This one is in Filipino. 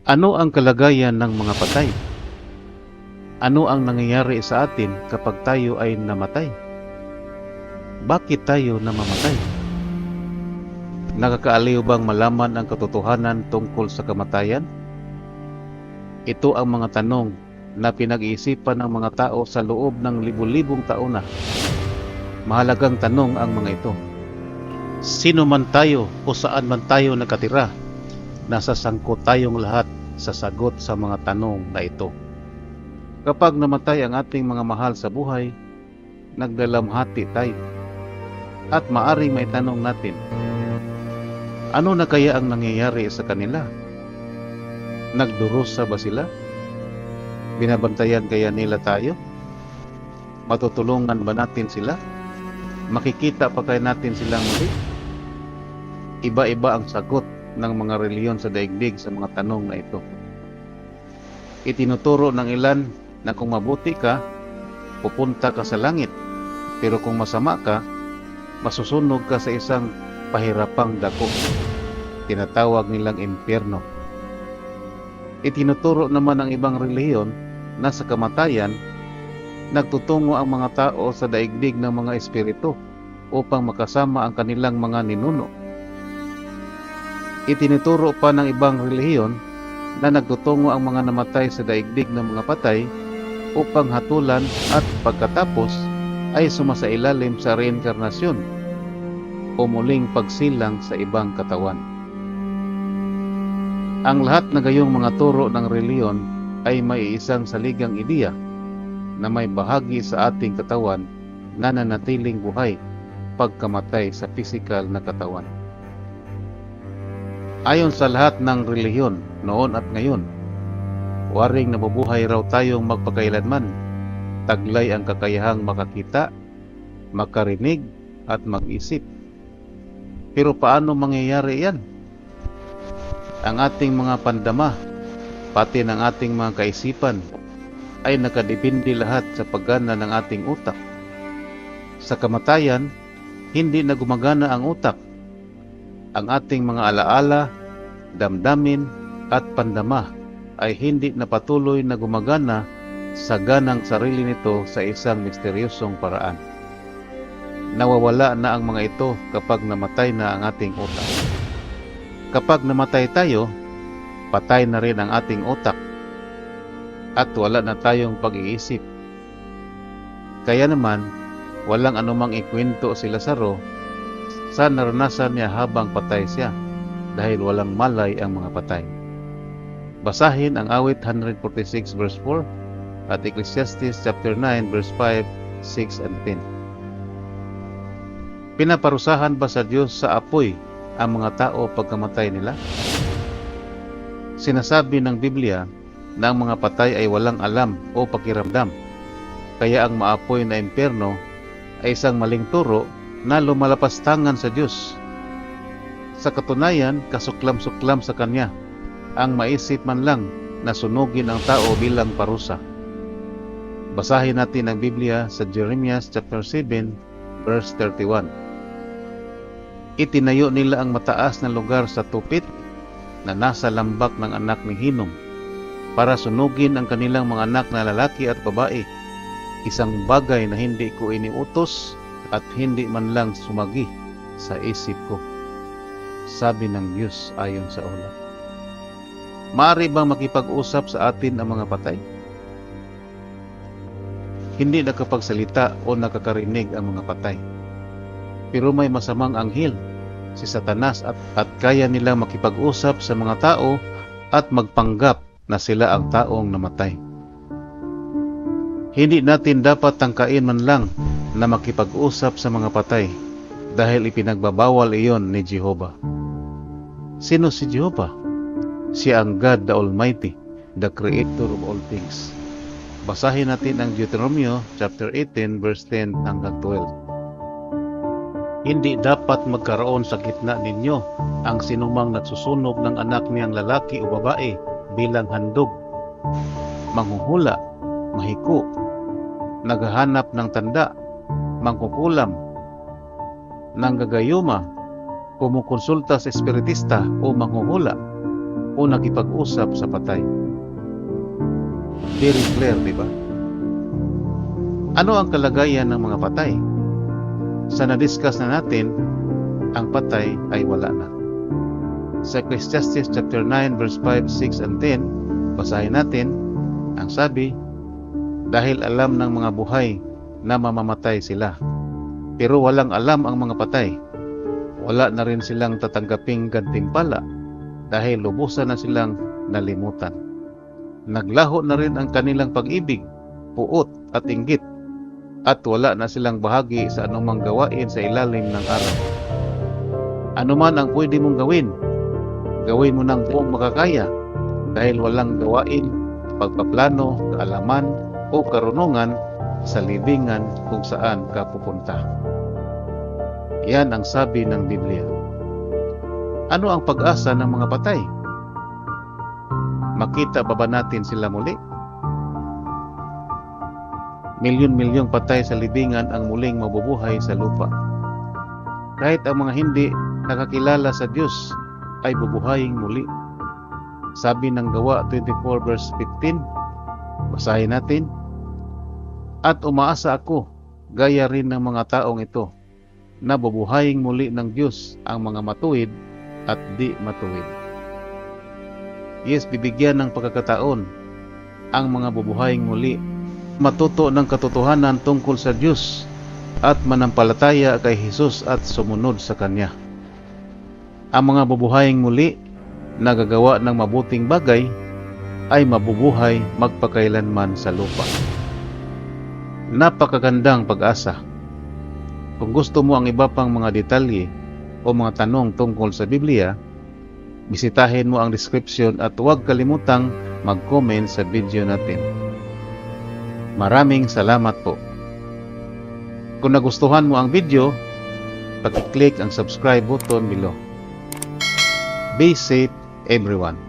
Ano ang kalagayan ng mga patay? Ano ang nangyayari sa atin kapag tayo ay namatay? Bakit tayo namamatay? Nakakaaliw bang malaman ang katotohanan tungkol sa kamatayan? Ito ang mga tanong na pinag-iisipan ng mga tao sa loob ng libu-libong taon na. Mahalagang tanong ang mga ito. Sino man tayo o saan man tayo nakatira, nasasangkot tayong lahat sa sagot sa mga tanong na ito. Kapag namatay ang ating mga mahal sa buhay, nagdalamhati tayo. At maaring may tanong natin, ano na kaya ang nangyayari sa kanila? Nagdurusa ba sila? Binabantayan kaya nila tayo? Matutulungan ba natin sila? Makikita pa kaya natin silang muli? Iba-iba ang sagot ng mga reliyon sa daigdig sa mga tanong na ito. Itinuturo ng ilan na kung mabuti ka, pupunta ka sa langit. Pero kung masama ka, masusunog ka sa isang pahirapang dako. Tinatawag nilang impyerno. Itinuturo naman ng ibang reliyon na sa kamatayan, nagtutungo ang mga tao sa daigdig ng mga espiritu upang makasama ang kanilang mga ninuno. Itinuturo pa ng ibang relihiyon na nagtutungo ang mga namatay sa daigdig ng mga patay upang hatulan at pagkatapos ay sumasailalim sa reinkarnasyon o muling pagsilang sa ibang katawan. Ang lahat ng gayong mga turo ng reliyon ay may isang saligang ideya na may bahagi sa ating katawan na nanatiling buhay pagkamatay sa pisikal na katawan. Ayon sa lahat ng relihiyon noon at ngayon, waring nabubuhay raw tayong magpakailanman, taglay ang kakayahang makakita, makarinig at mag-isip. Pero paano mangyayari yan? Ang ating mga pandama, pati ng ating mga kaisipan, ay nakadepende lahat sa paggana ng ating utak. Sa kamatayan, hindi na gumagana ang utak. Ang ating mga alaala, damdamin at pandama ay hindi na patuloy na gumagana sa ganang sarili nito sa isang misteryosong paraan. Nawawala na ang mga ito kapag namatay na ang ating utak. Kapag namatay tayo, patay na rin ang ating utak at wala na tayong pag-iisip. Kaya naman, walang anumang ikwento si Lazaro sa naranasan niya habang patay siya dahil walang malay ang mga patay. Basahin ang awit 146 verse 4 at Ecclesiastes chapter 9 verse 5, 6 and 10. Pinaparusahan ba sa Diyos sa apoy ang mga tao pagkamatay nila? Sinasabi ng Biblia na ang mga patay ay walang alam o pakiramdam, kaya ang maapoy na impyerno ay isang maling turo na lumalapastangan sa Diyos. Sa katunayan, kasuklam-suklam sa Kanya ang maisip man lang na sunugin ang tao bilang parusa. Basahin natin ang Biblia sa Jeremiah chapter 7 verse 31. Itinayo nila ang mataas na lugar sa tupit na nasa lambak ng anak ni Hinnom para sunugin ang kanilang mga anak na lalaki at babae, isang bagay na hindi ko iniutos at hindi man lang sumagi sa isip ko. Sabi ng Diyos ayon sa ulat. Maaari bang makipag-usap sa atin ang mga patay? Hindi nakapagsalita o nakakarinig ang mga patay. Pero may masamang anghel, si Satanas at kaya nilang makipag-usap sa mga tao at magpanggap na sila ang taong namatay. Hindi natin dapat tangkain man lang na makipag-usap sa mga patay dahil ipinagbabawal iyon ni Jehovah. Sino si Jehovah? Siya ang God the Almighty, the Creator of all things. Basahin natin ang Deuteronomio chapter 18 verse 10 hanggang 12. Hindi dapat magkaroon sa gitna ninyo ang sinumang nagsusunog ng anak niyang lalaki o babae bilang handog, manghuhula, mahiku, naghahanap ng tanda, mangkukulam, nanggagayuma, kumukonsulta sa espiritista o manghuhula, o o nakipag-usap sa patay. Very clear, di ba? Ano ang kalagayan ng mga patay? Sa na-discuss na natin, ang patay ay wala na. Sa Ecclesiastes chapter 9 verse 5, 6, and 10, basahin natin, ang sabi, dahil alam ng mga buhay na mamamatay sila, pero walang alam ang mga patay. Wala na rin silang tatanggaping gantimpala dahil lubusan na silang nalimutan. Naglaho na rin ang kanilang pag-ibig, puot at inggit, at wala na silang bahagi sa anumang gawain sa ilalim ng araw. Ano man ang pwede mong gawin, gawin mo ng buong makakaya dahil walang gawain, pagpaplano, kaalaman o karunungan sa libingan kung saan ka pupunta. Yan ang sabi ng Biblia. Ano ang pag-asa ng mga patay? Makita pa ba natin sila muli? Milyon-milyong patay sa libingan ang muling mabubuhay sa lupa. Kahit ang mga hindi nakakilala sa Diyos ay bubuhayin muli. Sabi ng Gawa 24 verse 15, basahin natin, at umaasa ako, gaya rin ng mga taong ito, na bubuhayin muli ng Diyos ang mga matuwid at di matuwid. Yes, bibigyan ng pagkakataon ang mga bubuhayin muli matuto ng katotohanan tungkol sa Diyos at manampalataya kay Jesus at sumunod sa Kanya. Ang mga bubuhayin muli na gagawa ng mabuting bagay ay mabubuhay magpakailanman sa lupa. Napakagandang pag-asa. Kung gusto mo ang iba pang mga detalye o mga tanong tungkol sa Biblia, bisitahin mo ang description at huwag kalimutang mag-comment sa video natin. Maraming salamat po. Kung nagustuhan mo ang video, pag-click ang subscribe button below. Be safe, everyone.